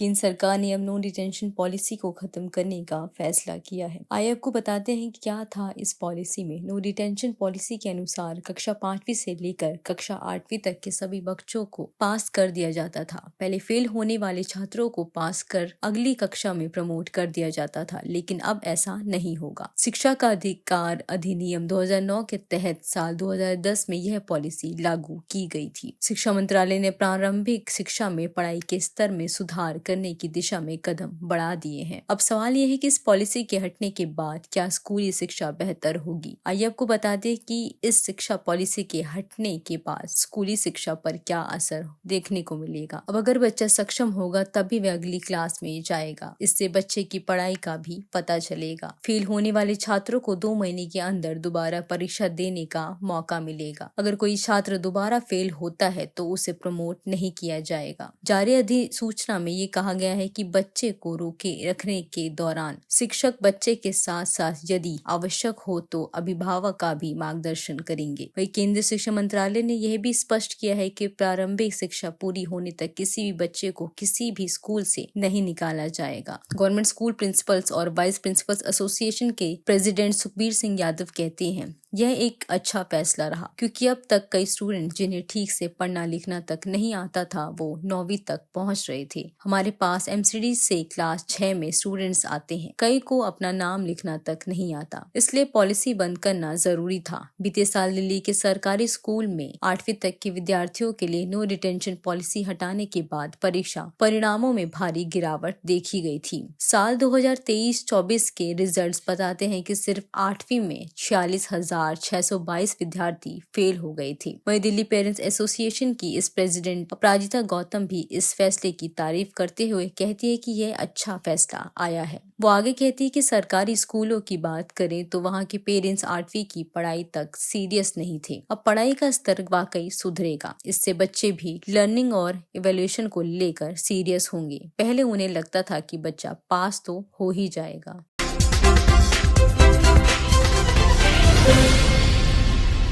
केंद्र सरकार ने अब नो डिटेंशन पॉलिसी को खत्म करने का फैसला किया है। आइए आपको बताते हैं कि क्या था इस पॉलिसी में। नो डिटेंशन पॉलिसी के अनुसार कक्षा 5वीं से लेकर कक्षा 8वीं तक के सभी बच्चों को पास कर दिया जाता था। पहले फेल होने वाले छात्रों को पास कर अगली कक्षा में प्रमोट कर दिया जाता था, लेकिन अब ऐसा नहीं होगा। शिक्षा का अधिकार अधिनियम 2009 के तहत साल 2010 में यह पॉलिसी लागू की गई थी। शिक्षा मंत्रालय ने प्रारंभिक शिक्षा में पढ़ाई के स्तर में सुधार करने की दिशा में कदम बढ़ा दिए हैं। अब सवाल यह है कि इस पॉलिसी के हटने के बाद क्या स्कूली शिक्षा बेहतर होगी। आइए आपको बता दें कि इस शिक्षा पॉलिसी के हटने के बाद स्कूली शिक्षा पर क्या असर देखने को मिलेगा। अब अगर बच्चा सक्षम होगा तभी वह अगली क्लास में जाएगा। इससे बच्चे की पढ़ाई का भी पता चलेगा। फेल होने वाले छात्रों को 2 महीने के अंदर दोबारा परीक्षा देने का मौका मिलेगा। अगर कोई छात्र दोबारा फेल होता है तो उसे प्रमोट नहीं किया जाएगा। जारी अधिसूचना में ये कहा गया है कि बच्चे को रोके रखने के दौरान शिक्षक बच्चे के साथ साथ यदि आवश्यक हो तो अभिभावक का भी मार्गदर्शन करेंगे। वही केंद्रीय शिक्षा मंत्रालय ने यह भी स्पष्ट किया है कि प्रारंभिक शिक्षा पूरी होने तक किसी भी बच्चे को किसी भी स्कूल से नहीं निकाला जाएगा। गवर्नमेंट स्कूल प्रिंसिपल्स और वाइस प्रिंसिपल्स एसोसिएशन के प्रेसिडेंट सुखबीर सिंह यादव कहते हैं यह एक अच्छा फैसला रहा, क्योंकि अब तक कई स्टूडेंट जिन्हें ठीक से पढ़ना लिखना तक नहीं आता था वो 9वीं तक पहुंच रहे थे। हमारे पास एमसीडी से क्लास 6 में स्टूडेंट्स आते हैं, कई को अपना नाम लिखना तक नहीं आता, इसलिए पॉलिसी बंद करना जरूरी था। बीते साल दिल्ली के सरकारी स्कूल में 8वीं तक के विद्यार्थियों के लिए नो डिटेंशन पॉलिसी हटाने के बाद परीक्षा परिणामों में भारी गिरावट देखी गई थी। साल 2023-24 के रिजल्ट्स बताते हैं कि सिर्फ 8वीं में 46,622 विद्यार्थी फेल हो गए थे। वहीं दिल्ली पेरेंट्स एसोसिएशन की इस प्रेसिडेंट अपराजिता गौतम भी इस फैसले की तारीफ करते हुए कहती है कि यह अच्छा फैसला आया है। वो आगे कहती है कि सरकारी स्कूलों की बात करें तो वहाँ के पेरेंट्स 8वीं की पढ़ाई तक सीरियस नहीं थे। अब पढ़ाई का स्तर वाकई सुधरेगा। इससे बच्चे भी लर्निंग और इवैल्यूएशन को लेकर सीरियस होंगे। पहले उन्हें लगता था कि बच्चा पास तो हो ही जाएगा।